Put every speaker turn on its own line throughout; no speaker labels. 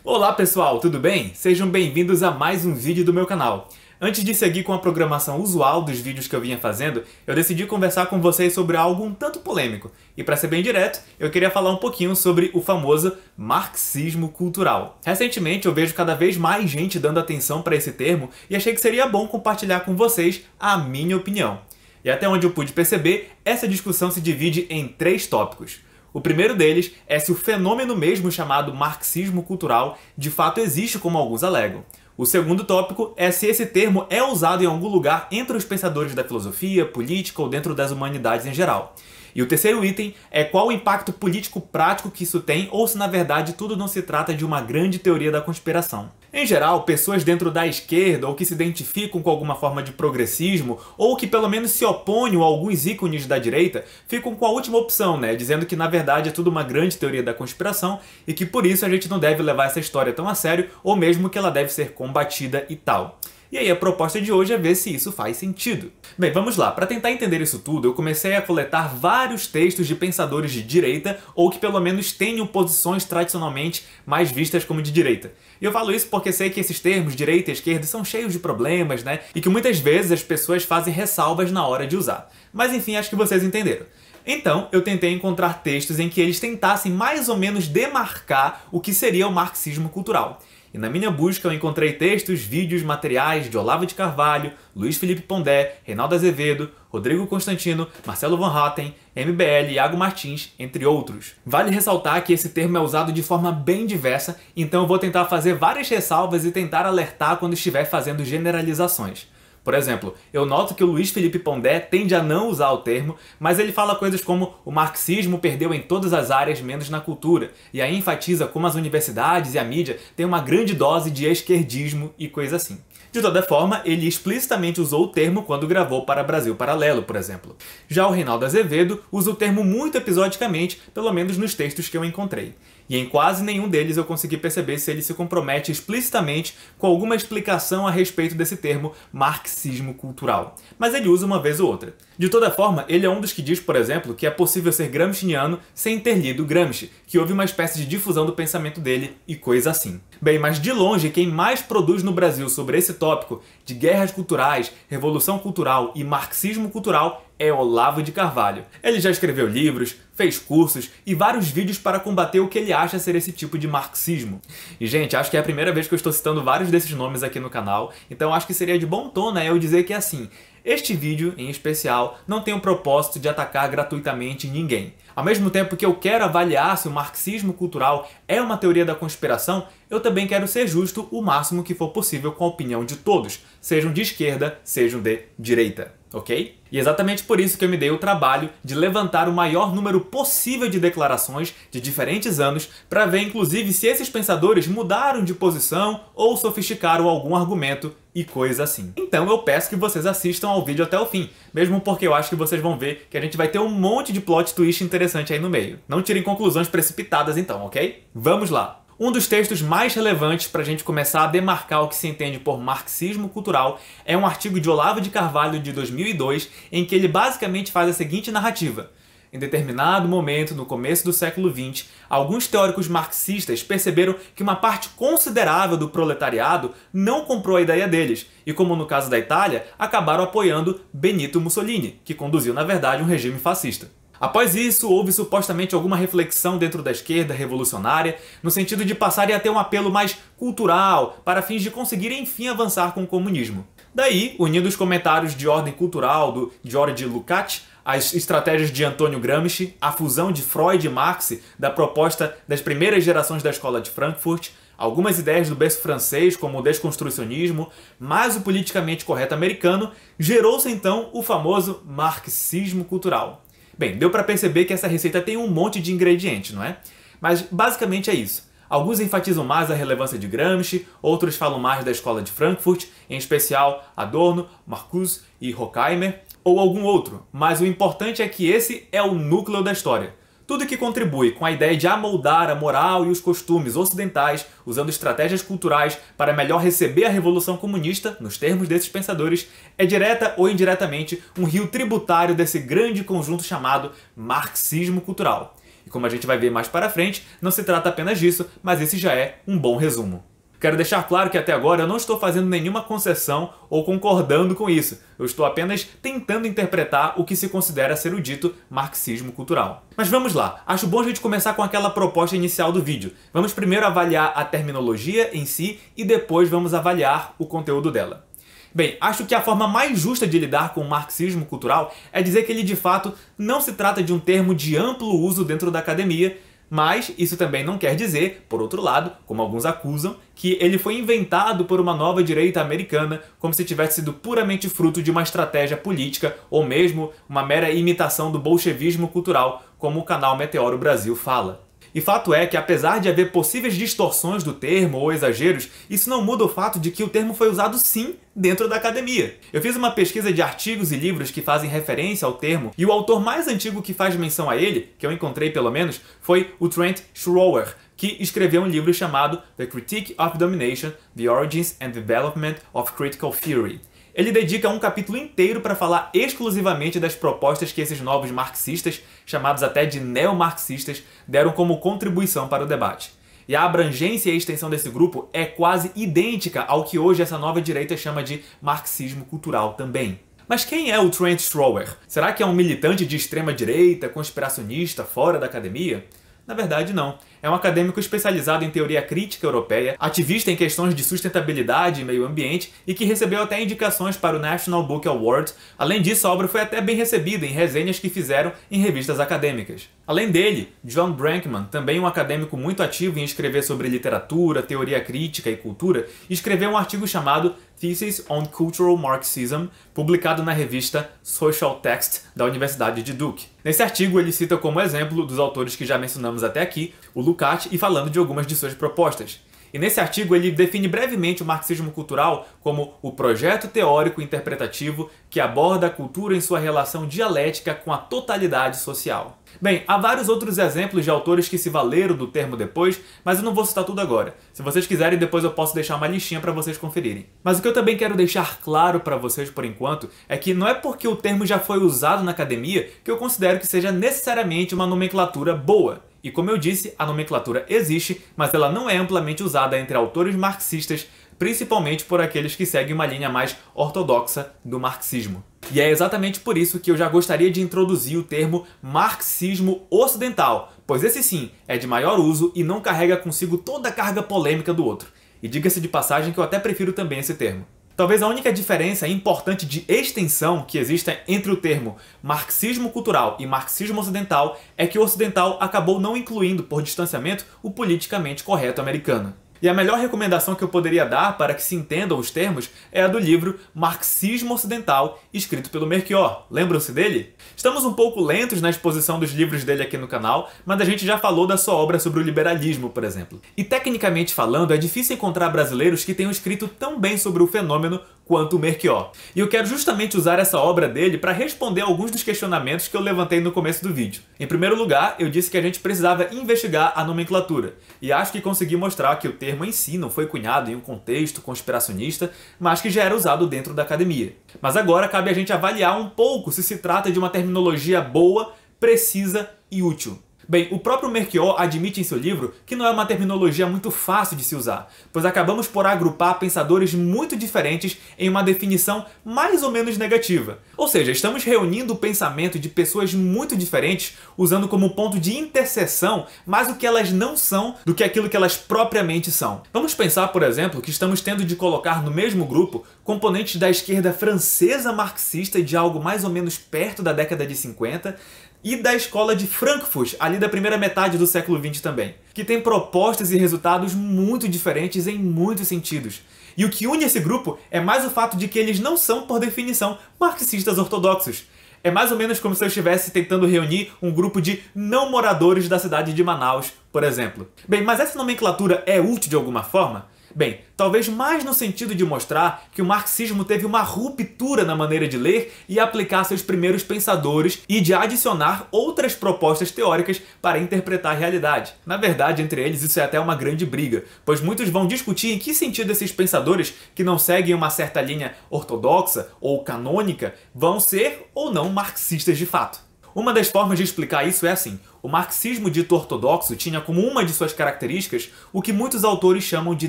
Olá pessoal, tudo bem? Sejam bem-vindos a mais um vídeo do meu canal. Antes de seguir com a programação usual dos vídeos que eu vinha fazendo, eu decidi conversar com vocês sobre algo um tanto polêmico. E para ser bem direto, eu queria falar um pouquinho sobre o famoso marxismo cultural. Recentemente eu vejo cada vez mais gente dando atenção para esse termo e achei que seria bom compartilhar com vocês a minha opinião. E até onde eu pude perceber, essa discussão se divide em 3 tópicos. O primeiro deles é se o fenômeno mesmo chamado marxismo cultural de fato existe como alguns alegam. O segundo tópico é se esse termo é usado em algum lugar entre os pensadores da filosofia, política ou dentro das humanidades em geral. E o terceiro item é qual o impacto político prático que isso tem ou se na verdade tudo não se trata de uma grande teoria da conspiração. Em geral, pessoas dentro da esquerda ou que se identificam com alguma forma de progressismo ou que pelo menos se opõem a alguns ícones da direita ficam com a última opção, dizendo que na verdade é tudo uma grande teoria da conspiração e que por isso a gente não deve levar essa história tão a sério ou mesmo que ela deve ser combatida e tal. E aí a proposta de hoje é ver se isso faz sentido. Bem, vamos lá. Para tentar entender isso tudo, eu comecei a coletar vários textos de pensadores de direita ou que pelo menos tenham posições tradicionalmente mais vistas como de direita. E eu falo isso porque sei que esses termos, direita e esquerda, são cheios de problemas, e que muitas vezes as pessoas fazem ressalvas na hora de usar. Mas enfim, acho que vocês entenderam. Então, eu tentei encontrar textos em que eles tentassem mais ou menos demarcar o que seria o marxismo cultural. E na minha busca eu encontrei textos, vídeos, materiais de Olavo de Carvalho, Luiz Felipe Pondé, Reinaldo Azevedo, Rodrigo Constantino, Marcelo Van Hatten, MBL, Iago Martins, entre outros. Vale ressaltar que esse termo é usado de forma bem diversa, então eu vou tentar fazer várias ressalvas e tentar alertar quando estiver fazendo generalizações. Por exemplo, eu noto que o Luiz Felipe Pondé tende a não usar o termo, mas ele fala coisas como o marxismo perdeu em todas as áreas menos na cultura, e aí enfatiza como as universidades e a mídia têm uma grande dose de esquerdismo e coisa assim. De toda forma, ele explicitamente usou o termo quando gravou para Brasil Paralelo, por exemplo. Já o Reinaldo Azevedo usa o termo muito episodicamente, pelo menos nos textos que eu encontrei. E em quase nenhum deles eu consegui perceber se ele se compromete explicitamente com alguma explicação a respeito desse termo marxismo cultural. Mas ele usa uma vez ou outra. De toda forma, ele é um dos que diz, por exemplo, que é possível ser gramsciano sem ter lido Gramsci, que houve uma espécie de difusão do pensamento dele e coisa assim. Bem, mas de longe quem mais produz no Brasil sobre esse tópico de guerras culturais, revolução cultural e marxismo cultural é Olavo de Carvalho. Ele já escreveu livros, fez cursos e vários vídeos para combater o que ele acha ser esse tipo de marxismo. E gente, acho que é a primeira vez que eu estou citando vários desses nomes aqui no canal, então acho que seria de bom tom, eu dizer que é assim, este vídeo, em especial, não tem o propósito de atacar gratuitamente ninguém. Ao mesmo tempo que eu quero avaliar se o marxismo cultural é uma teoria da conspiração, eu também quero ser justo o máximo que for possível com a opinião de todos, sejam de esquerda, sejam de direita, ok? E é exatamente por isso que eu me dei o trabalho de levantar o maior número possível de declarações de diferentes anos para ver inclusive se esses pensadores mudaram de posição ou sofisticaram algum argumento e coisa assim. Então eu peço que vocês assistam ao vídeo até o fim, mesmo porque eu acho que vocês vão ver que a gente vai ter um monte de plot twist interessante aí no meio. Não tirem conclusões precipitadas então, ok? Vamos lá! Um dos textos mais relevantes para a gente começar a demarcar o que se entende por marxismo cultural é um artigo de Olavo de Carvalho de 2002, em que ele basicamente faz a seguinte narrativa. Em determinado momento, no começo do século XX, alguns teóricos marxistas perceberam que uma parte considerável do proletariado não comprou a ideia deles, e como no caso da Itália, acabaram apoiando Benito Mussolini, que conduziu na verdade um regime fascista. Após isso, houve supostamente alguma reflexão dentro da esquerda revolucionária, no sentido de passarem a ter um apelo mais cultural, para fins de conseguirem enfim avançar com o comunismo. Daí, unindo os comentários de ordem cultural do George Lukács, as estratégias de Antônio Gramsci, a fusão de Freud e Marx da proposta das primeiras gerações da escola de Frankfurt, algumas ideias do berço francês, como o desconstrucionismo, mais o politicamente correto americano, gerou-se então o famoso marxismo cultural. Bem, deu para perceber que essa receita tem um monte de ingredientes, não é? Mas basicamente é isso. Alguns enfatizam mais a relevância de Gramsci, outros falam mais da escola de Frankfurt, em especial Adorno, Marcuse e Horkheimer, ou algum outro, mas o importante é que esse é o núcleo da história. Tudo que contribui com a ideia de amoldar a moral e os costumes ocidentais, usando estratégias culturais para melhor receber a Revolução Comunista, nos termos desses pensadores, é direta ou indiretamente um rio tributário desse grande conjunto chamado marxismo cultural. E como a gente vai ver mais para frente, não se trata apenas disso, mas esse já é um bom resumo. Quero deixar claro que até agora eu não estou fazendo nenhuma concessão ou concordando com isso. Eu estou apenas tentando interpretar o que se considera ser o dito marxismo cultural. Mas vamos lá, acho bom a gente começar com aquela proposta inicial do vídeo. Vamos primeiro avaliar a terminologia em si e depois vamos avaliar o conteúdo dela. Bem, acho que a forma mais justa de lidar com o marxismo cultural é dizer que ele de fato não se trata de um termo de amplo uso dentro da academia, mas isso também não quer dizer, por outro lado, como alguns acusam, que ele foi inventado por uma nova direita americana como se tivesse sido puramente fruto de uma estratégia política ou mesmo uma mera imitação do bolchevismo cultural, como o canal Meteoro Brasil fala. E fato é que, apesar de haver possíveis distorções do termo ou exageros, isso não muda o fato de que o termo foi usado sim dentro da academia. Eu fiz uma pesquisa de artigos e livros que fazem referência ao termo, e o autor mais antigo que faz menção a ele, que eu encontrei pelo menos, foi o Trent Schroer, que escreveu um livro chamado The Critique of Domination, The Origins and Development of Critical Theory. Ele dedica um capítulo inteiro para falar exclusivamente das propostas que esses novos marxistas, chamados até de neomarxistas, deram como contribuição para o debate. E a abrangência e a extensão desse grupo é quase idêntica ao que hoje essa nova direita chama de marxismo cultural também. Mas quem é o Trent Schroer? Será que é um militante de extrema direita, conspiracionista, fora da academia? Na verdade, não. É um acadêmico especializado em teoria crítica europeia, ativista em questões de sustentabilidade e meio ambiente e que recebeu até indicações para o National Book Award. Além disso, a obra foi até bem recebida em resenhas que fizeram em revistas acadêmicas. Além dele, John Brankman, também um acadêmico muito ativo em escrever sobre literatura, teoria crítica e cultura, escreveu um artigo chamado Thesis on Cultural Marxism, publicado na revista Social Text da Universidade de Duke. Nesse artigo, ele cita como exemplo dos autores que já mencionamos até aqui, o Lukács, e falando de algumas de suas propostas. E nesse artigo ele define brevemente o marxismo cultural como o projeto teórico interpretativo que aborda a cultura em sua relação dialética com a totalidade social. Bem, há vários outros exemplos de autores que se valeram do termo depois, mas eu não vou citar tudo agora. Se vocês quiserem, depois eu posso deixar uma listinha para vocês conferirem. Mas o que eu também quero deixar claro para vocês por enquanto é que não é porque o termo já foi usado na academia que eu considero que seja necessariamente uma nomenclatura boa. E como eu disse, a nomenclatura existe, mas ela não é amplamente usada entre autores marxistas, principalmente por aqueles que seguem uma linha mais ortodoxa do marxismo. E é exatamente por isso que eu já gostaria de introduzir o termo marxismo ocidental, pois esse sim é de maior uso e não carrega consigo toda a carga polêmica do outro. E diga-se de passagem que eu até prefiro também esse termo. Talvez a única diferença importante de extensão que exista entre o termo marxismo cultural e marxismo ocidental é que o ocidental acabou não incluindo, por distanciamento, o politicamente correto americano. E a melhor recomendação que eu poderia dar para que se entendam os termos é a do livro Marxismo Ocidental, escrito pelo Melchior. Lembram-se dele? Estamos um pouco lentos na exposição dos livros dele aqui no canal, mas a gente já falou da sua obra sobre o liberalismo, por exemplo. E tecnicamente falando, é difícil encontrar brasileiros que tenham escrito tão bem sobre o fenômeno quanto o Melchior. E eu quero justamente usar essa obra dele para responder alguns dos questionamentos que eu levantei no começo do vídeo. Em primeiro lugar, eu disse que a gente precisava investigar a nomenclatura, e acho que consegui mostrar que o termo em si não foi cunhado em um contexto conspiracionista, mas que já era usado dentro da academia. Mas agora cabe a gente avaliar um pouco se se trata de uma terminologia boa, precisa e útil. Bem, o próprio Melchior admite em seu livro que não é uma terminologia muito fácil de se usar, pois acabamos por agrupar pensadores muito diferentes em uma definição mais ou menos negativa. Ou seja, estamos reunindo o pensamento de pessoas muito diferentes, usando como ponto de interseção mais o que elas não são do que aquilo que elas propriamente são. Vamos pensar, por exemplo, que estamos tendo de colocar no mesmo grupo componentes da esquerda francesa marxista de algo mais ou menos perto da década de 50, e da escola de Frankfurt, ali da primeira metade do século XX também, que tem propostas e resultados muito diferentes em muitos sentidos. E o que une esse grupo é mais o fato de que eles não são, por definição, marxistas ortodoxos. É mais ou menos como se eu estivesse tentando reunir um grupo de não moradores da cidade de Manaus, por exemplo. Bem, mas essa nomenclatura é útil de alguma forma? Bem, talvez mais no sentido de mostrar que o marxismo teve uma ruptura na maneira de ler e aplicar seus primeiros pensadores e de adicionar outras propostas teóricas para interpretar a realidade. Na verdade, entre eles isso é até uma grande briga, pois muitos vão discutir em que sentido esses pensadores que não seguem uma certa linha ortodoxa ou canônica vão ser ou não marxistas de fato. Uma das formas de explicar isso é assim: o marxismo dito ortodoxo tinha como uma de suas características o que muitos autores chamam de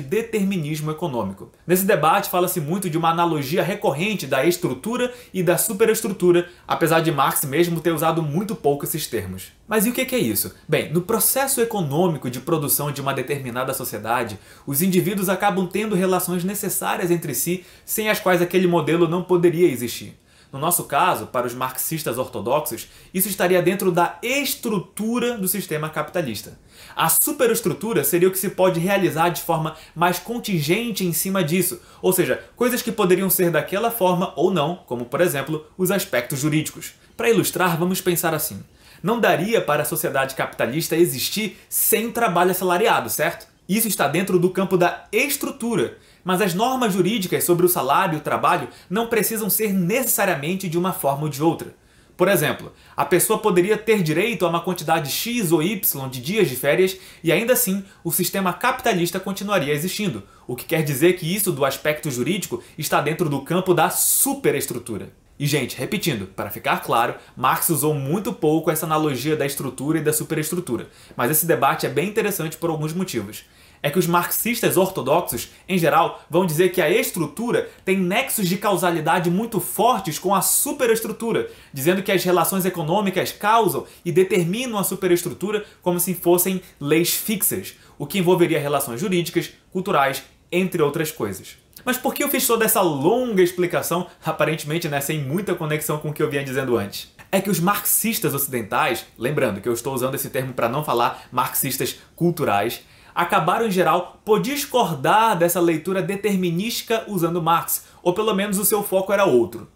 determinismo econômico. Nesse debate fala-se muito de uma analogia recorrente da estrutura e da superestrutura, apesar de Marx mesmo ter usado muito pouco esses termos. Mas e o que é isso? Bem, no processo econômico de produção de uma determinada sociedade, os indivíduos acabam tendo relações necessárias entre si, sem as quais aquele modelo não poderia existir. No nosso caso, para os marxistas ortodoxos, isso estaria dentro da estrutura do sistema capitalista. A superestrutura seria o que se pode realizar de forma mais contingente em cima disso, ou seja, coisas que poderiam ser daquela forma ou não, como por exemplo, os aspectos jurídicos. Para ilustrar, vamos pensar assim: não daria para a sociedade capitalista existir sem o trabalho assalariado, certo? Isso está dentro do campo da estrutura, mas as normas jurídicas sobre o salário e o trabalho não precisam ser necessariamente de uma forma ou de outra. Por exemplo, a pessoa poderia ter direito a uma quantidade X ou Y de dias de férias e ainda assim o sistema capitalista continuaria existindo, o que quer dizer que isso do aspecto jurídico está dentro do campo da superestrutura. E, gente, repetindo, para ficar claro, Marx usou muito pouco essa analogia da estrutura e da superestrutura, mas esse debate é bem interessante por alguns motivos. É que os marxistas ortodoxos, em geral, vão dizer que a estrutura tem nexos de causalidade muito fortes com a superestrutura, dizendo que as relações econômicas causam e determinam a superestrutura como se fossem leis fixas, o que envolveria relações jurídicas, culturais, entre outras coisas. Mas por que eu fiz toda essa longa explicação, aparentemente sem muita conexão com o que eu vinha dizendo antes? É que os marxistas ocidentais, lembrando que eu estou usando esse termo para não falar marxistas culturais, acabaram em geral por discordar dessa leitura determinística usando Marx, ou pelo menos o seu foco era outro.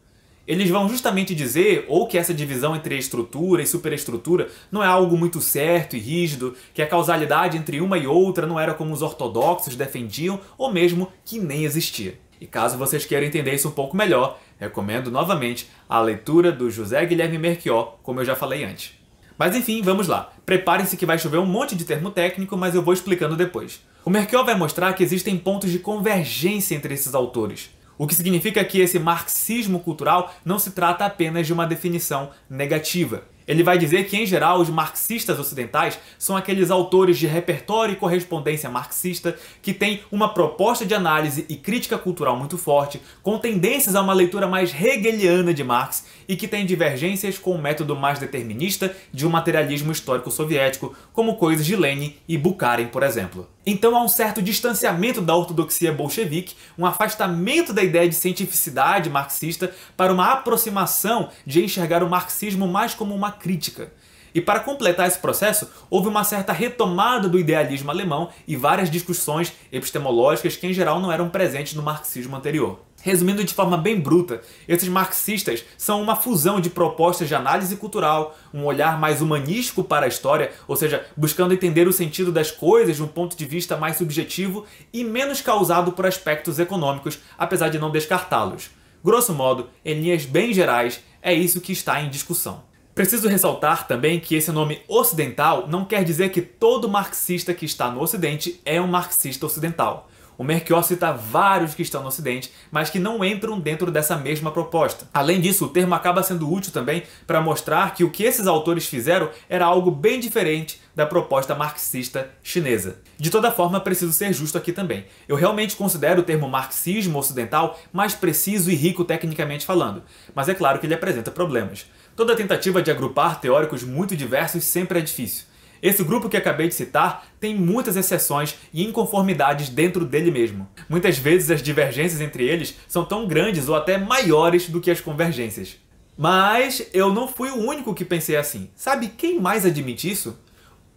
Eles vão justamente dizer ou que essa divisão entre estrutura e superestrutura não é algo muito certo e rígido, que a causalidade entre uma e outra não era como os ortodoxos defendiam, ou mesmo que nem existia. E caso vocês queiram entender isso um pouco melhor, recomendo novamente a leitura do José Guilherme Melchior, como eu já falei antes. Mas enfim, vamos lá. Preparem-se que vai chover um monte de termo técnico, mas eu vou explicando depois. O Melchior vai mostrar que existem pontos de convergência entre esses autores, o que significa que esse marxismo cultural não se trata apenas de uma definição negativa. Ele vai dizer que, em geral, os marxistas ocidentais são aqueles autores de repertório e correspondência marxista que têm uma proposta de análise e crítica cultural muito forte, com tendências a uma leitura mais hegeliana de Marx e que têm divergências com o método mais determinista de um materialismo histórico soviético, como coisas de Lenin e Bukharin, por exemplo. Então há um certo distanciamento da ortodoxia bolchevique, um afastamento da ideia de cientificidade marxista para uma aproximação de enxergar o marxismo mais como uma crítica. E para completar esse processo, houve uma certa retomada do idealismo alemão e várias discussões epistemológicas que em geral não eram presentes no marxismo anterior. Resumindo de forma bem bruta, esses marxistas são uma fusão de propostas de análise cultural, um olhar mais humanístico para a história, ou seja, buscando entender o sentido das coisas de um ponto de vista mais subjetivo e menos causado por aspectos econômicos, apesar de não descartá-los. Grosso modo, em linhas bem gerais, é isso que está em discussão. Preciso ressaltar também que esse nome ocidental não quer dizer que todo marxista que está no Ocidente é um marxista ocidental. O Melchior cita vários que estão no Ocidente, mas que não entram dentro dessa mesma proposta. Além disso, o termo acaba sendo útil também para mostrar que o que esses autores fizeram era algo bem diferente da proposta marxista chinesa. De toda forma, preciso ser justo aqui também. Eu realmente considero o termo marxismo ocidental mais preciso e rico tecnicamente falando, mas é claro que ele apresenta problemas. Toda tentativa de agrupar teóricos muito diversos sempre é difícil. Esse grupo que acabei de citar tem muitas exceções e inconformidades dentro dele mesmo. Muitas vezes as divergências entre eles são tão grandes ou até maiores do que as convergências. Mas eu não fui o único que pensei assim. Sabe quem mais admite isso?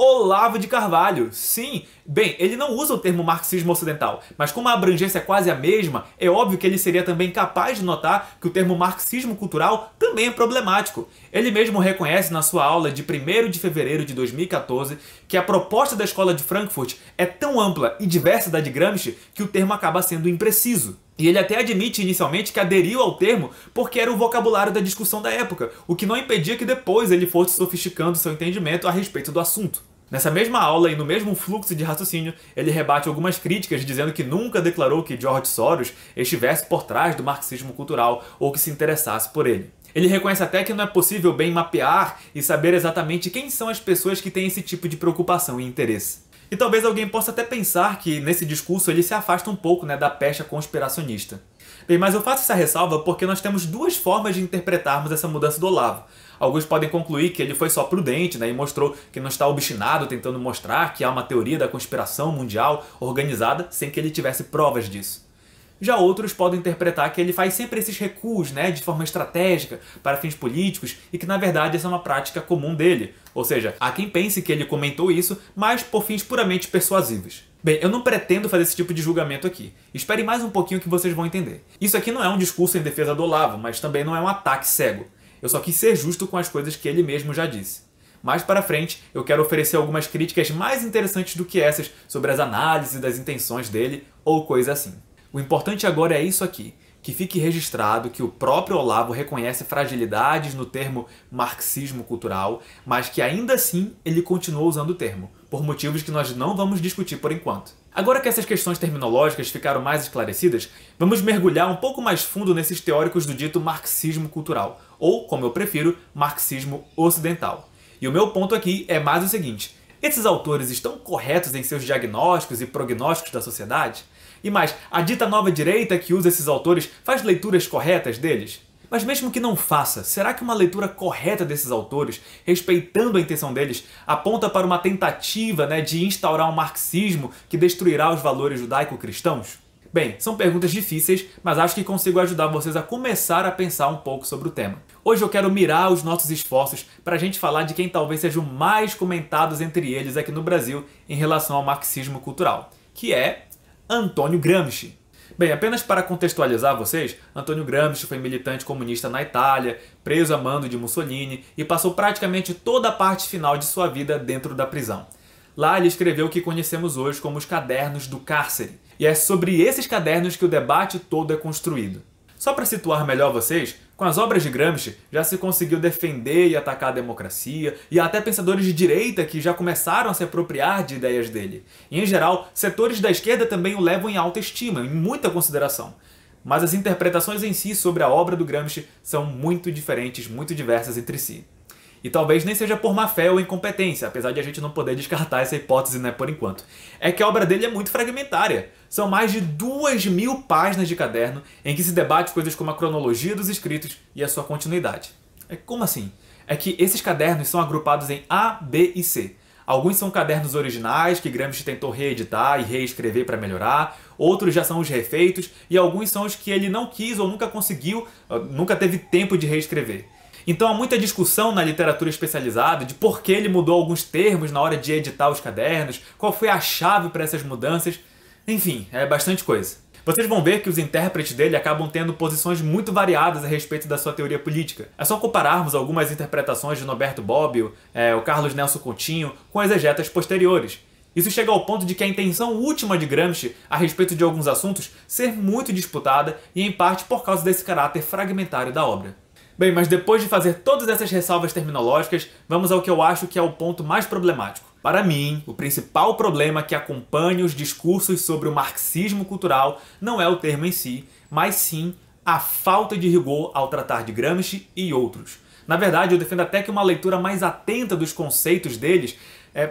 Olavo de Carvalho. Sim, bem, ele não usa o termo marxismo ocidental, mas como a abrangência é quase a mesma, é óbvio que ele seria também capaz de notar que o termo marxismo cultural também é problemático. Ele mesmo reconhece na sua aula de 1º de fevereiro de 2014 que a proposta da escola de Frankfurt é tão ampla e diversa da de Gramsci que o termo acaba sendo impreciso. E ele até admite inicialmente que aderiu ao termo porque era o vocabulário da discussão da época, o que não impedia que depois ele fosse sofisticando seu entendimento a respeito do assunto. Nessa mesma aula e no mesmo fluxo de raciocínio, ele rebate algumas críticas dizendo que nunca declarou que George Soros estivesse por trás do marxismo cultural ou que se interessasse por ele. Ele reconhece até que não é possível bem mapear e saber exatamente quem são as pessoas que têm esse tipo de preocupação e interesse. E talvez alguém possa até pensar que nesse discurso ele se afasta um pouco, né, da pecha conspiracionista. Bem, mas eu faço essa ressalva porque nós temos duas formas de interpretarmos essa mudança do Olavo. Alguns podem concluir que ele foi só prudente, né, e mostrou que não está obstinado tentando mostrar que há uma teoria da conspiração mundial organizada sem que ele tivesse provas disso. Já outros podem interpretar que ele faz sempre esses recuos, né, de forma estratégica para fins políticos e que na verdade essa é uma prática comum dele. Ou seja, há quem pense que ele comentou isso, mas por fins puramente persuasivos. Bem, eu não pretendo fazer esse tipo de julgamento aqui. Espere mais um pouquinho que vocês vão entender. Isso aqui não é um discurso em defesa do Olavo, mas também não é um ataque cego. Eu só quis ser justo com as coisas que ele mesmo já disse. Mais para frente, eu quero oferecer algumas críticas mais interessantes do que essas sobre as análises das intenções dele ou coisa assim. O importante agora é isso aqui, que fique registrado que o próprio Olavo reconhece fragilidades no termo marxismo cultural, mas que ainda assim ele continua usando o termo, por motivos que nós não vamos discutir por enquanto. Agora que essas questões terminológicas ficaram mais esclarecidas, vamos mergulhar um pouco mais fundo nesses teóricos do dito marxismo cultural, ou, como eu prefiro, marxismo ocidental. E o meu ponto aqui é mais o seguinte: esses autores estão corretos em seus diagnósticos e prognósticos da sociedade? E mais, a dita nova direita que usa esses autores faz leituras corretas deles? Mas mesmo que não faça, será que uma leitura correta desses autores, respeitando a intenção deles, aponta para uma tentativa, né, de instaurar um marxismo que destruirá os valores judaico-cristãos? Bem, são perguntas difíceis, mas acho que consigo ajudar vocês a começar a pensar um pouco sobre o tema. Hoje eu quero mirar os nossos esforços para a gente falar de quem talvez seja o mais comentado entre eles aqui no Brasil em relação ao marxismo cultural, que é Antônio Gramsci. Bem, apenas para contextualizar vocês, Antônio Gramsci foi militante comunista na Itália, preso a mando de Mussolini e passou praticamente toda a parte final de sua vida dentro da prisão. Lá ele escreveu o que conhecemos hoje como os Cadernos do Cárcere, e é sobre esses cadernos que o debate todo é construído. Só para situar melhor vocês, com as obras de Gramsci já se conseguiu defender e atacar a democracia, e há até pensadores de direita que já começaram a se apropriar de ideias dele. E, em geral, setores da esquerda também o levam em alta estima, em muita consideração. Mas as interpretações em si sobre a obra do Gramsci são muito diferentes, muito diversas entre si. E talvez nem seja por má fé ou incompetência, apesar de a gente não poder descartar essa hipótese, né, por enquanto. É que a obra dele é muito fragmentária. São mais de 2.000 páginas de caderno em que se debate coisas como a cronologia dos escritos e a sua continuidade. Como assim? É que esses cadernos são agrupados em A, B e C. Alguns são cadernos originais que Gramsci tentou reeditar e reescrever para melhorar, outros já são os refeitos e alguns são os que ele não quis ou nunca conseguiu, nunca teve tempo de reescrever. Então há muita discussão na literatura especializada de por que ele mudou alguns termos na hora de editar os cadernos, qual foi a chave para essas mudanças, enfim, é bastante coisa. Vocês vão ver que os intérpretes dele acabam tendo posições muito variadas a respeito da sua teoria política. É só compararmos algumas interpretações de Norberto Bobbio, o Carlos Nelson Coutinho, com exegetas posteriores. Isso chega ao ponto de que a intenção última de Gramsci a respeito de alguns assuntos ser muito disputada e em parte por causa desse caráter fragmentário da obra. Bem, mas depois de fazer todas essas ressalvas terminológicas, vamos ao que eu acho que é o ponto mais problemático. Para mim, o principal problema que acompanha os discursos sobre o marxismo cultural não é o termo em si, mas sim a falta de rigor ao tratar de Gramsci e outros. Na verdade, eu defendo até que uma leitura mais atenta dos conceitos deles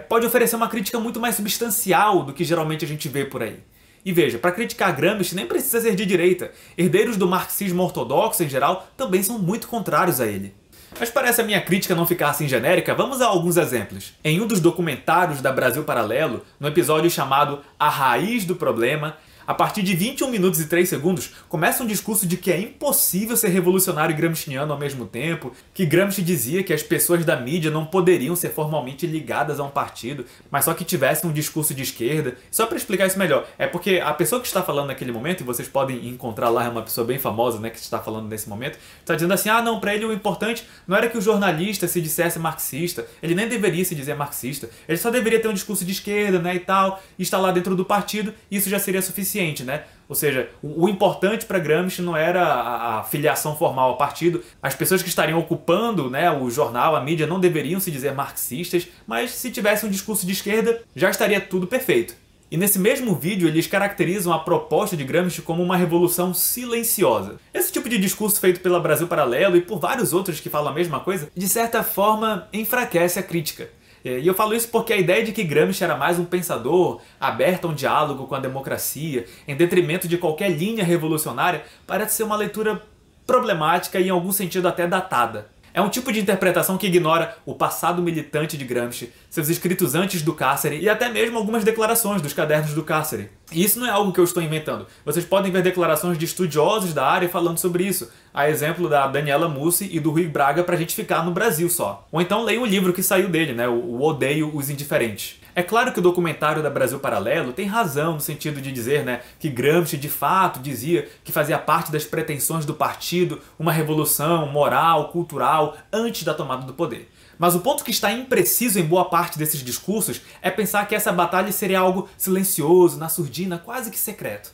pode oferecer uma crítica muito mais substancial do que geralmente a gente vê por aí. E veja, para criticar Gramsci nem precisa ser de direita. Herdeiros do marxismo ortodoxo, em geral, também são muito contrários a ele. Mas para essa minha crítica não ficar assim genérica, vamos a alguns exemplos. Em um dos documentários da Brasil Paralelo, no episódio chamado A Raiz do Problema, a partir de 21 minutos e 3 segundos, começa um discurso de que é impossível ser revolucionário e gramsciano ao mesmo tempo, que Gramsci dizia que as pessoas da mídia não poderiam ser formalmente ligadas a um partido, mas só que tivessem um discurso de esquerda. Só para explicar isso melhor, é porque a pessoa que está falando naquele momento, e vocês podem encontrar lá, é uma pessoa bem famosa, né, que está falando nesse momento, está dizendo assim, não, para ele o importante não era que o jornalista se dissesse marxista, ele nem deveria se dizer marxista, ele só deveria ter um discurso de esquerda, né, e tal, e estar lá dentro do partido, e isso já seria suficiente. Né? Ou seja, o importante para Gramsci não era a filiação formal ao partido, as pessoas que estariam ocupando, né, o jornal, a mídia, não deveriam se dizer marxistas, mas se tivesse um discurso de esquerda, já estaria tudo perfeito. E nesse mesmo vídeo eles caracterizam a proposta de Gramsci como uma revolução silenciosa. Esse tipo de discurso feito pela Brasil Paralelo e por vários outros que falam a mesma coisa, de certa forma enfraquece a crítica. E eu falo isso porque a ideia de que Gramsci era mais um pensador aberto a um diálogo com a democracia, em detrimento de qualquer linha revolucionária, parece ser uma leitura problemática e em algum sentido até datada. É um tipo de interpretação que ignora o passado militante de Gramsci, seus escritos antes do cárcere e até mesmo algumas declarações dos cadernos do cárcere. E isso não é algo que eu estou inventando. Vocês podem ver declarações de estudiosos da área falando sobre isso, a exemplo da Daniela Mussi e do Rui Braga pra gente ficar no Brasil só. Ou então leia um livro que saiu dele, né, o Odeio os Indiferentes. É claro que o documentário da Brasil Paralelo tem razão no sentido de dizer, né, que Gramsci de fato dizia que fazia parte das pretensões do partido uma revolução moral, cultural, antes da tomada do poder. Mas o ponto que está impreciso em boa parte desses discursos é pensar que essa batalha seria algo silencioso, na surdina, quase que secreto.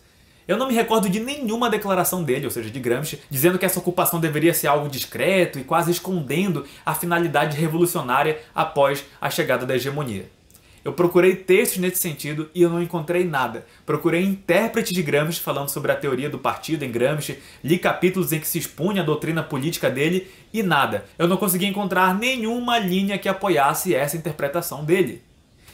Eu não me recordo de nenhuma declaração dele, ou seja, de Gramsci, dizendo que essa ocupação deveria ser algo discreto e quase escondendo a finalidade revolucionária após a chegada da hegemonia. Eu procurei textos nesse sentido e eu não encontrei nada. Procurei intérpretes de Gramsci falando sobre a teoria do partido em Gramsci, li capítulos em que se expunha a doutrina política dele e nada. Eu não consegui encontrar nenhuma linha que apoiasse essa interpretação dele.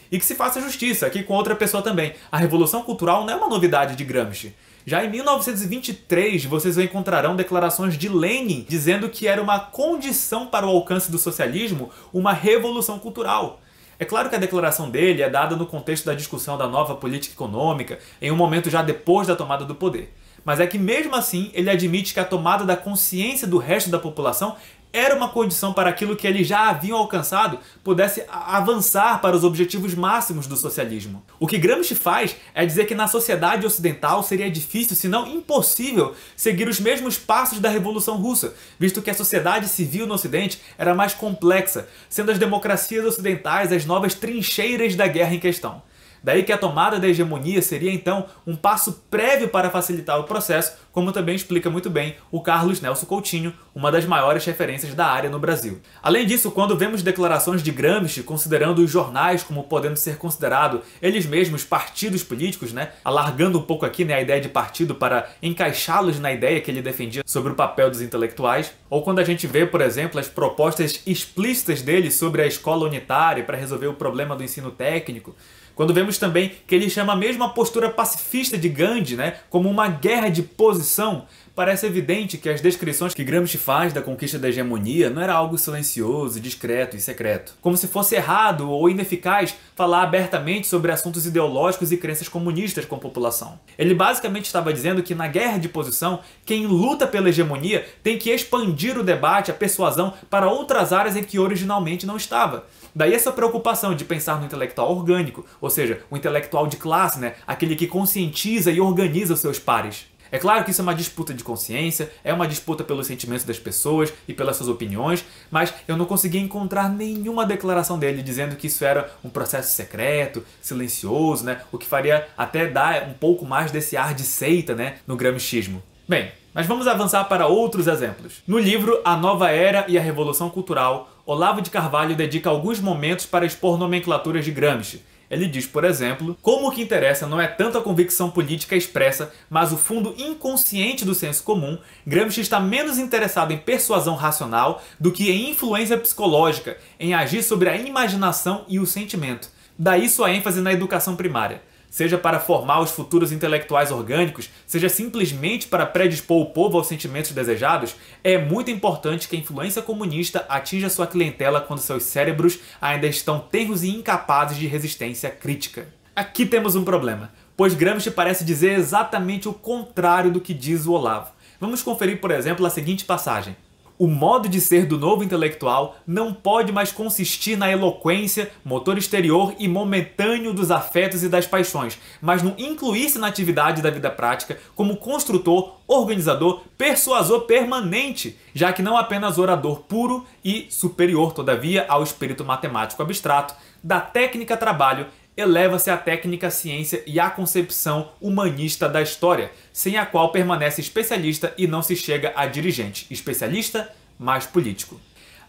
E que se faça justiça aqui com outra pessoa também. A Revolução Cultural não é uma novidade de Gramsci. Já em 1923, vocês encontrarão declarações de Lenin dizendo que era uma condição para o alcance do socialismo uma revolução cultural. É claro que a declaração dele é dada no contexto da discussão da nova política econômica, em um momento já depois da tomada do poder. Mas é que mesmo assim ele admite que a tomada da consciência do resto da população era uma condição para aquilo que eles já haviam alcançado pudesse avançar para os objetivos máximos do socialismo. O que Gramsci faz é dizer que na sociedade ocidental seria difícil, se não impossível, seguir os mesmos passos da Revolução Russa, visto que a sociedade civil no Ocidente era mais complexa, sendo as democracias ocidentais as novas trincheiras da guerra em questão. Daí que a tomada da hegemonia seria então um passo prévio para facilitar o processo, como também explica muito bem o Carlos Nelson Coutinho, uma das maiores referências da área no Brasil. Além disso, quando vemos declarações de Gramsci considerando os jornais como podendo ser considerado eles mesmos partidos políticos, né, alargando um pouco aqui, né, a ideia de partido para encaixá-los na ideia que ele defendia sobre o papel dos intelectuais, ou quando a gente vê, por exemplo, as propostas explícitas dele sobre a escola unitária para resolver o problema do ensino técnico, quando vemos também que ele chama mesmo a postura pacifista de Gandhi, né, como uma guerra de posição, parece evidente que as descrições que Gramsci faz da conquista da hegemonia não era algo silencioso, discreto e secreto. Como se fosse errado ou ineficaz falar abertamente sobre assuntos ideológicos e crenças comunistas com a população. Ele basicamente estava dizendo que na guerra de posição, quem luta pela hegemonia tem que expandir o debate, a persuasão, para outras áreas em que originalmente não estava. Daí essa preocupação de pensar no intelectual orgânico, ou seja, o intelectual de classe, né? Aquele que conscientiza e organiza os seus pares. É claro que isso é uma disputa de consciência, é uma disputa pelos sentimentos das pessoas e pelas suas opiniões, mas eu não consegui encontrar nenhuma declaração dele dizendo que isso era um processo secreto, silencioso, né? O que faria até dar um pouco mais desse ar de seita, né, no gramscismo. Bem, mas vamos avançar para outros exemplos. No livro A Nova Era e a Revolução Cultural, Olavo de Carvalho dedica alguns momentos para expor nomenclaturas de Gramsci. Ele diz, por exemplo, como o que interessa não é tanto a convicção política expressa, mas o fundo inconsciente do senso comum, Gramsci está menos interessado em persuasão racional do que em influência psicológica, em agir sobre a imaginação e o sentimento. Daí sua ênfase na educação primária. Seja para formar os futuros intelectuais orgânicos, seja simplesmente para predispor o povo aos sentimentos desejados, é muito importante que a influência comunista atinja sua clientela quando seus cérebros ainda estão tenros e incapazes de resistência crítica. Aqui temos um problema, pois Gramsci parece dizer exatamente o contrário do que diz o Olavo. Vamos conferir, por exemplo, a seguinte passagem. O modo de ser do novo intelectual não pode mais consistir na eloquência, motor exterior e momentâneo dos afetos e das paixões, mas no incluir-se na atividade da vida prática como construtor, organizador, persuasor permanente, já que não apenas orador puro e superior, todavia, ao espírito matemático abstrato, da técnica trabalho, eleva-se à técnica ciência e à concepção humanista da história, sem a qual permanece especialista e não se chega a dirigente, especialista mais político.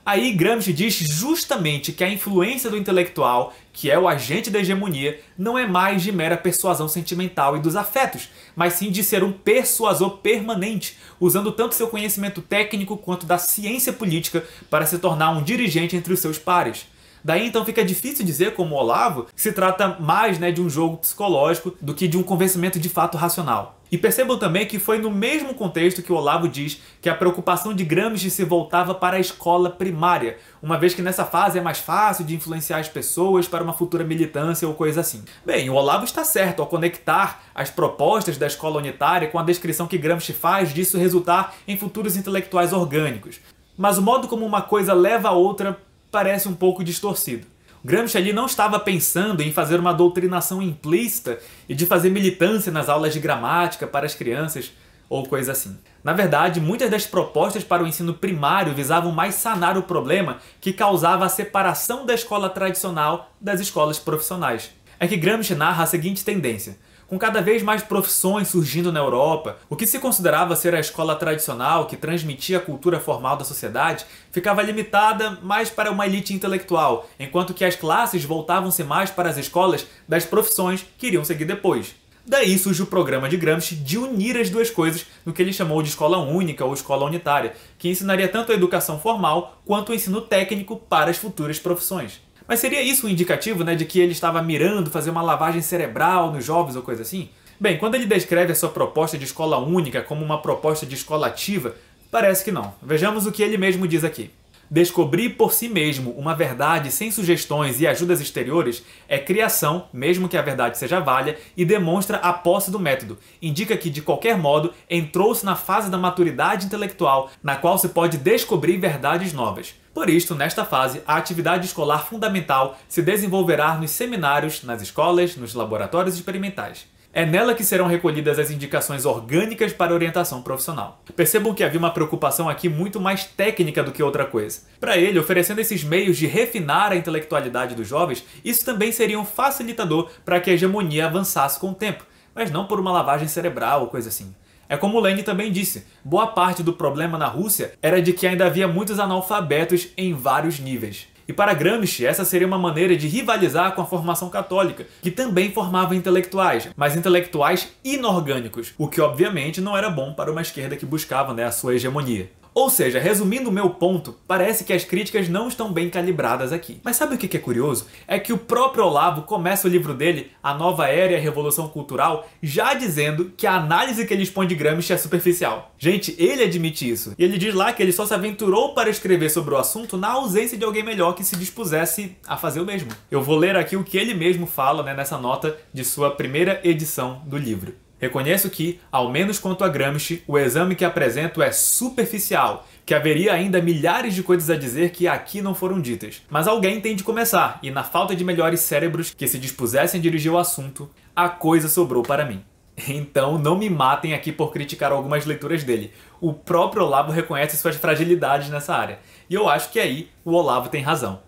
Aí Gramsci diz justamente que a influência do intelectual, que é o agente da hegemonia, não é mais de mera persuasão sentimental e dos afetos, mas sim de ser um persuasor permanente, usando tanto seu conhecimento técnico quanto da ciência política para se tornar um dirigente entre os seus pares. Daí então fica difícil dizer, como Olavo, que se trata mais de um jogo psicológico do que de um convencimento de fato racional. E percebam também que foi no mesmo contexto que o Olavo diz que a preocupação de Gramsci se voltava para a escola primária, uma vez que nessa fase é mais fácil de influenciar as pessoas para uma futura militância ou coisa assim. Bem, o Olavo está certo ao conectar as propostas da escola unitária com a descrição que Gramsci faz disso resultar em futuros intelectuais orgânicos. Mas o modo como uma coisa leva a outra parece um pouco distorcido. Gramsci ali não estava pensando em fazer uma doutrinação implícita e de fazer militância nas aulas de gramática para as crianças ou coisa assim. Na verdade, muitas das propostas para o ensino primário visavam mais sanar o problema que causava a separação da escola tradicional das escolas profissionais. É que Gramsci narra a seguinte tendência: com cada vez mais profissões surgindo na Europa, o que se considerava ser a escola tradicional, que transmitia a cultura formal da sociedade, ficava limitada mais para uma elite intelectual, enquanto que as classes voltavam-se mais para as escolas das profissões que iriam seguir depois. Daí surge o programa de Gramsci de unir as duas coisas no que ele chamou de escola única ou escola unitária, que ensinaria tanto a educação formal quanto o ensino técnico para as futuras profissões. Mas seria isso um indicativo, de que ele estava mirando fazer uma lavagem cerebral nos jovens ou coisa assim? Bem, quando ele descreve a sua proposta de escola única como uma proposta de escola ativa, parece que não. Vejamos o que ele mesmo diz aqui. Descobrir por si mesmo uma verdade sem sugestões e ajudas exteriores é criação, mesmo que a verdade seja valha, e demonstra a posse do método. Indica que, de qualquer modo, entrou-se na fase da maturidade intelectual, na qual se pode descobrir verdades novas. Por isto, nesta fase, a atividade escolar fundamental se desenvolverá nos seminários, nas escolas, nos laboratórios experimentais. É nela que serão recolhidas as indicações orgânicas para orientação profissional. Percebam que havia uma preocupação aqui muito mais técnica do que outra coisa. Para ele, oferecendo esses meios de refinar a intelectualidade dos jovens, isso também seria um facilitador para que a hegemonia avançasse com o tempo, mas não por uma lavagem cerebral ou coisa assim. É como Lenin também disse, boa parte do problema na Rússia era de que ainda havia muitos analfabetos em vários níveis. E para Gramsci, essa seria uma maneira de rivalizar com a formação católica, que também formava intelectuais, mas intelectuais inorgânicos, o que obviamente não era bom para uma esquerda que buscava a sua hegemonia. Ou seja, resumindo o meu ponto, parece que as críticas não estão bem calibradas aqui. Mas sabe o que é curioso? É que o próprio Olavo começa o livro dele, A Nova Era e a Revolução Cultural, já dizendo que a análise que ele expõe de Gramsci é superficial. Gente, ele admite isso. E ele diz lá que ele só se aventurou para escrever sobre o assunto na ausência de alguém melhor que se dispusesse a fazer o mesmo. Eu vou ler aqui o que ele mesmo fala nessa nota de sua primeira edição do livro. Reconheço que, ao menos quanto a Gramsci, o exame que apresento é superficial, que haveria ainda milhares de coisas a dizer que aqui não foram ditas. Mas alguém tem de começar, e na falta de melhores cérebros que se dispusessem a dirigir o assunto, a coisa sobrou para mim. Então não me matem aqui por criticar algumas leituras dele. O próprio Olavo reconhece suas fragilidades nessa área. E eu acho que aí o Olavo tem razão.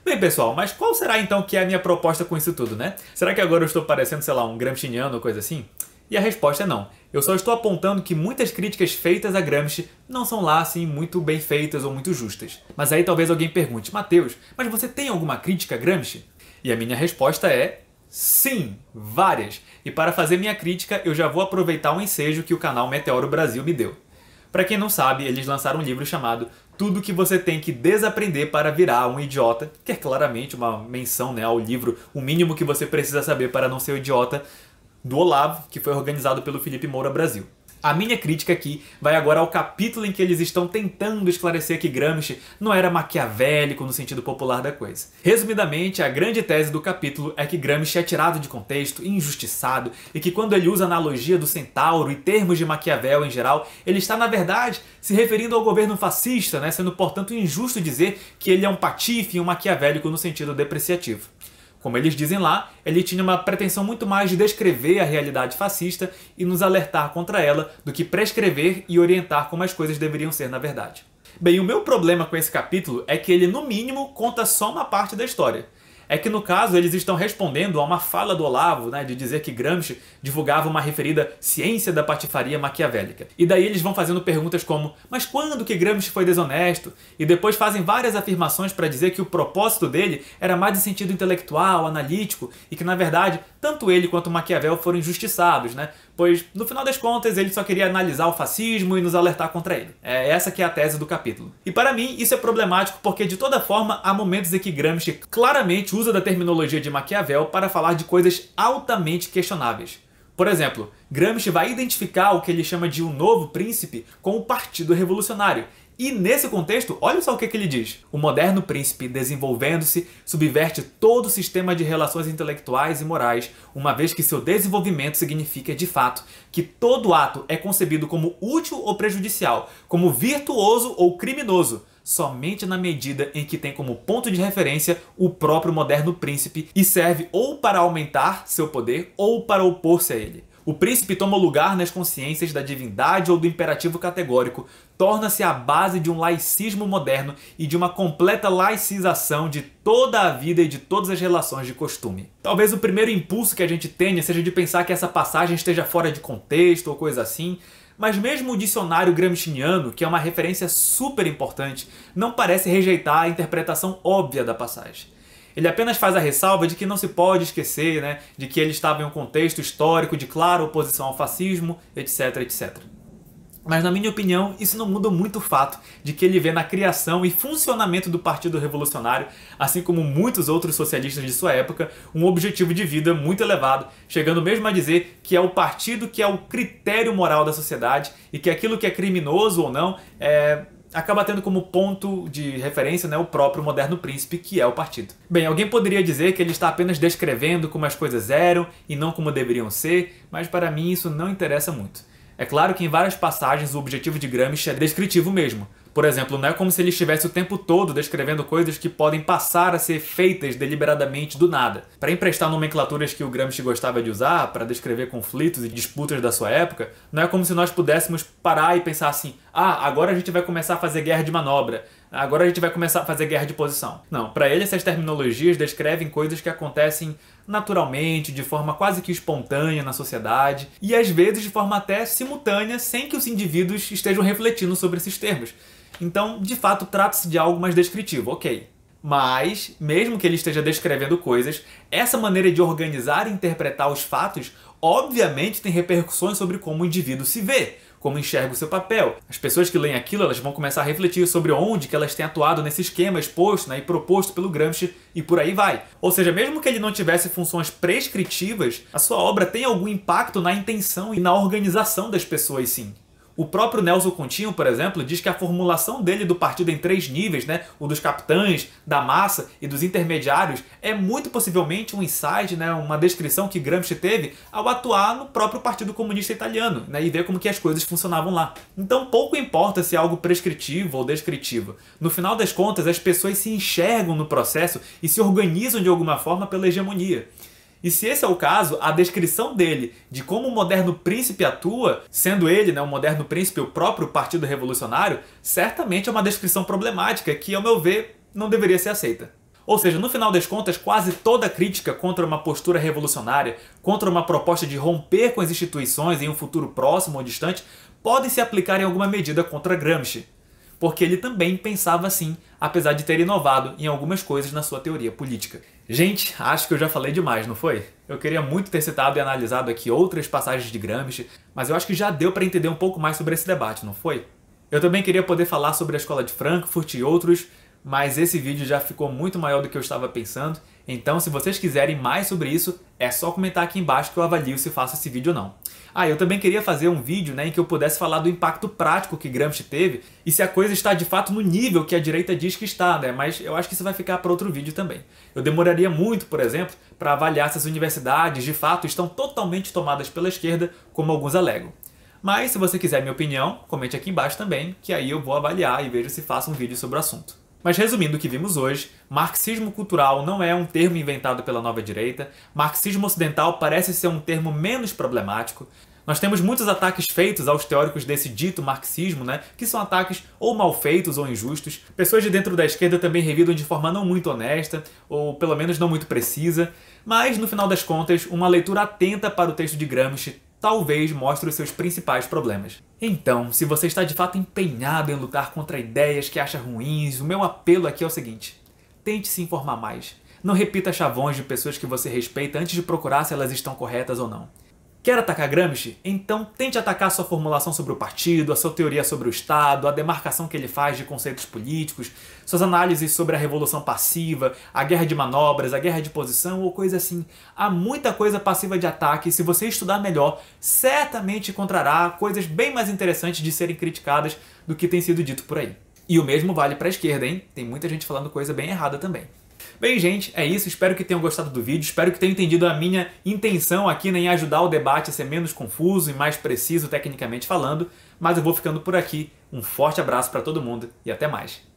Bem, pessoal, mas qual será então que é a minha proposta com isso tudo, Será que agora eu estou parecendo, sei lá, um gramsciano ou coisa assim? E a resposta é não. Eu só estou apontando que muitas críticas feitas a Gramsci não são lá assim muito bem feitas ou muito justas. Mas aí talvez alguém pergunte, Matheus, mas você tem alguma crítica a Gramsci? E a minha resposta é sim, várias. E para fazer minha crítica, eu já vou aproveitar um ensejo que o canal Meteoro Brasil me deu. Para quem não sabe, eles lançaram um livro chamado Tudo que você tem que desaprender para virar um idiota, que é claramente uma menção ao livro O Mínimo que você precisa saber para não ser um idiota, do Olavo, que foi organizado pelo Felipe Moura Brasil. A minha crítica aqui vai agora ao capítulo em que eles estão tentando esclarecer que Gramsci não era maquiavélico no sentido popular da coisa. Resumidamente, a grande tese do capítulo é que Gramsci é tirado de contexto, injustiçado, e que quando ele usa a analogia do centauro e termos de Maquiavel em geral, ele está, na verdade, se referindo ao governo fascista, sendo, portanto, injusto dizer que ele é um patife e um maquiavélico no sentido depreciativo. Como eles dizem lá, ele tinha uma pretensão muito mais de descrever a realidade fascista e nos alertar contra ela do que prescrever e orientar como as coisas deveriam ser na verdade. Bem, o meu problema com esse capítulo é que ele, no mínimo, conta só uma parte da história. é que no caso eles estão respondendo a uma fala do Olavo, né, de dizer que Gramsci divulgava uma referida ciência da patifaria maquiavélica. E daí eles vão fazendo perguntas como: mas quando que Gramsci foi desonesto? E depois fazem várias afirmações para dizer que o propósito dele era mais de sentido intelectual, analítico, e que na verdade tanto ele quanto Maquiavel foram injustiçados, né? Pois no final das contas ele só queria analisar o fascismo e nos alertar contra ele. É essa que é a tese do capítulo. E para mim isso é problemático porque de toda forma há momentos em que Gramsci claramente usa da terminologia de Maquiavel para falar de coisas altamente questionáveis. Por exemplo, Gramsci vai identificar o que ele chama de um novo príncipe com o Partido Revolucionário. E nesse contexto, olha só o que ele diz. O moderno príncipe, desenvolvendo-se, subverte todo o sistema de relações intelectuais e morais, uma vez que seu desenvolvimento significa, de fato, que todo ato é concebido como útil ou prejudicial, como virtuoso ou criminoso, somente na medida em que tem como ponto de referência o próprio moderno príncipe e serve ou para aumentar seu poder ou para opor-se a ele. O príncipe toma lugar nas consciências da divindade ou do imperativo categórico, torna-se a base de um laicismo moderno e de uma completa laicização de toda a vida e de todas as relações de costume. Talvez o primeiro impulso que a gente tenha seja de pensar que essa passagem esteja fora de contexto ou coisa assim, mas mesmo o dicionário gramsciano, que é uma referência super importante, não parece rejeitar a interpretação óbvia da passagem. Ele apenas faz a ressalva de que não se pode esquecer, né, de que ele estava em um contexto histórico de clara oposição ao fascismo, etc, etc. Mas, na minha opinião, isso não muda muito o fato de que ele vê na criação e funcionamento do Partido Revolucionário, assim como muitos outros socialistas de sua época, um objetivo de vida muito elevado, chegando mesmo a dizer que é o partido que é o critério moral da sociedade e que aquilo que é criminoso ou não acaba tendo como ponto de referência, né, o próprio moderno príncipe, que é o partido. Bem, alguém poderia dizer que ele está apenas descrevendo como as coisas eram e não como deveriam ser, mas para mim isso não interessa muito. É claro que em várias passagens o objetivo de Gramsci é descritivo mesmo. Por exemplo, não é como se ele estivesse o tempo todo descrevendo coisas que podem passar a ser feitas deliberadamente do nada. Para emprestar nomenclaturas que o Gramsci gostava de usar para descrever conflitos e disputas da sua época, não é como se nós pudéssemos parar e pensar assim: ah, agora a gente vai começar a fazer guerra de manobra, agora a gente vai começar a fazer guerra de posição. Não, para ele essas terminologias descrevem coisas que acontecem naturalmente, de forma quase que espontânea na sociedade, e às vezes de forma até simultânea, sem que os indivíduos estejam refletindo sobre esses termos. Então, de fato, trata-se de algo mais descritivo, ok. Mas, mesmo que ele esteja descrevendo coisas, essa maneira de organizar e interpretar os fatos, obviamente tem repercussões sobre como o indivíduo se vê, como enxerga o seu papel. As pessoas que leem aquilo, elas vão começar a refletir sobre onde que elas têm atuado nesse esquema exposto, né, e proposto pelo Gramsci, e por aí vai. Ou seja, mesmo que ele não tivesse funções prescritivas, a sua obra tem algum impacto na intenção e na organização das pessoas, sim. O próprio Nelson Continho, por exemplo, diz que a formulação dele do partido em 3 níveis, né, o dos capitães, da massa e dos intermediários, é muito possivelmente um insight, né, uma descrição que Gramsci teve ao atuar no próprio Partido Comunista Italiano, né, e ver como que as coisas funcionavam lá. Então pouco importa se é algo prescritivo ou descritivo. No final das contas, as pessoas se enxergam no processo e se organizam de alguma forma pela hegemonia. E se esse é o caso, a descrição dele de como o moderno príncipe atua, sendo ele, né, o moderno príncipe, o próprio Partido Revolucionário, certamente é uma descrição problemática que, ao meu ver, não deveria ser aceita. Ou seja, no final das contas, quase toda crítica contra uma postura revolucionária, contra uma proposta de romper com as instituições em um futuro próximo ou distante, pode se aplicar em alguma medida contra Gramsci. Porque ele também pensava assim, apesar de ter inovado em algumas coisas na sua teoria política. Gente, acho que eu já falei demais, não foi? Eu queria muito ter citado e analisado aqui outras passagens de Gramsci, mas eu acho que já deu para entender um pouco mais sobre esse debate, não foi? Eu também queria poder falar sobre a Escola de Frankfurt e outros, mas esse vídeo já ficou muito maior do que eu estava pensando, então se vocês quiserem mais sobre isso, é só comentar aqui embaixo que eu avalio se faço esse vídeo ou não. Ah, eu também queria fazer um vídeo, né, em que eu pudesse falar do impacto prático que Gramsci teve e se a coisa está de fato no nível que a direita diz que está, né? Mas eu acho que isso vai ficar para outro vídeo também. Eu demoraria muito, por exemplo, para avaliar se as universidades de fato estão totalmente tomadas pela esquerda, como alguns alegam. Mas se você quiser minha opinião, comente aqui embaixo também, que aí eu vou avaliar e vejo se faço um vídeo sobre o assunto. Mas resumindo o que vimos hoje, marxismo cultural não é um termo inventado pela nova direita, marxismo ocidental parece ser um termo menos problemático, Nós temos muitos ataques feitos aos teóricos desse dito marxismo, né, que são ataques ou mal feitos ou injustos. Pessoas de dentro da esquerda também revidam de forma não muito honesta, ou pelo menos não muito precisa, mas no final das contas, uma leitura atenta para o texto de Gramsci talvez mostre os seus principais problemas. Então, se você está de fato empenhado em lutar contra ideias que acha ruins, o meu apelo aqui é o seguinte: tente se informar mais. Não repita chavões de pessoas que você respeita antes de procurar se elas estão corretas ou não. Quer atacar Gramsci? Então tente atacar sua formulação sobre o partido, a sua teoria sobre o Estado, a demarcação que ele faz de conceitos políticos, suas análises sobre a revolução passiva, a guerra de manobras, a guerra de posição ou coisa assim. Há muita coisa passiva de ataque e se você estudar melhor, certamente encontrará coisas bem mais interessantes de serem criticadas do que tem sido dito por aí. E o mesmo vale para a esquerda, hein? Tem muita gente falando coisa bem errada também. Bem, gente, é isso. Espero que tenham gostado do vídeo. Espero que tenham entendido a minha intenção aqui em ajudar o debate a ser menos confuso e mais preciso tecnicamente falando. Mas eu vou ficando por aqui. Um forte abraço para todo mundo e até mais.